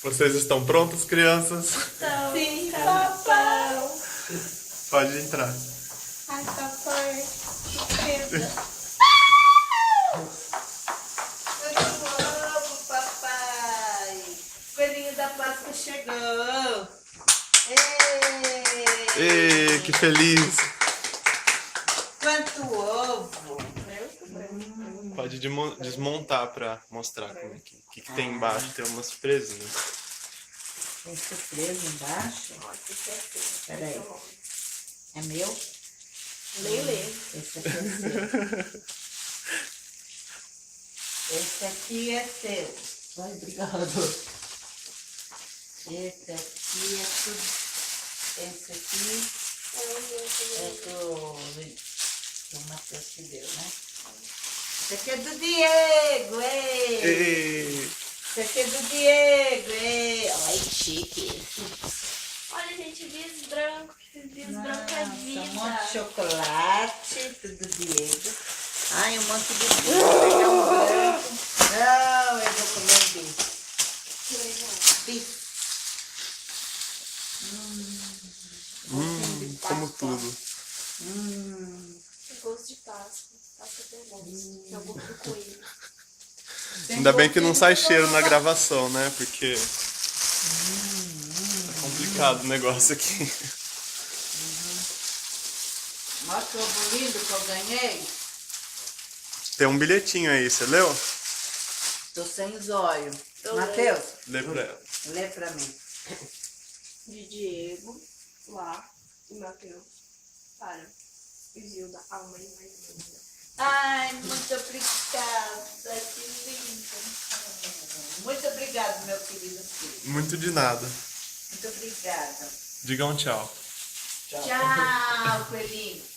Vocês estão prontas, crianças? Então, Sim, papai. Pode entrar. Ai, papai. Que pena. eu amo, papai. Coelhinho da Páscoa chegou. Ê, que feliz! Quanto ovo. Pode desmontar pra mostrar como é que tem embaixo. Tem uma surpresinha. Tem surpresa embaixo? Peraí. É meu? Nem lê. Esse aqui é seu. Esse aqui é seu. Ai, obrigado. Esse aqui é tudo. Esse aqui é do Matheus que deu, né? Esse aqui é do Diego, ei! Ê, Esse aqui é do Diego, ei! Ai, que chique esse. Olha, gente, bis branco. Bis branco é vida. Um monte de chocolate, tudo Diego. Ai, um monte de branco, pegar um branco. Não, eu vou comer um bife. Que legal. Bife. como tudo. Gosto de Páscoa. Páscoa tem gosto. Que é o gosto do coelho. Ainda bem que não sai cheiro na gravação, né? Porque é complicado o negócio aqui. Mostra o ovo lindo que eu ganhei. Tem um bilhetinho aí, você leu? Tô sem os olhos. Tô Matheus, Lê pra ela. lê pra mim. De Diego, lá, e Matheus. Para. E Zilda, a mãe mais linda. Ai, muito obrigada, que lindo. Muito obrigado, meu querido filho. Muito de nada. Muito obrigada. Diga um tchau. Tchau, coelhinho.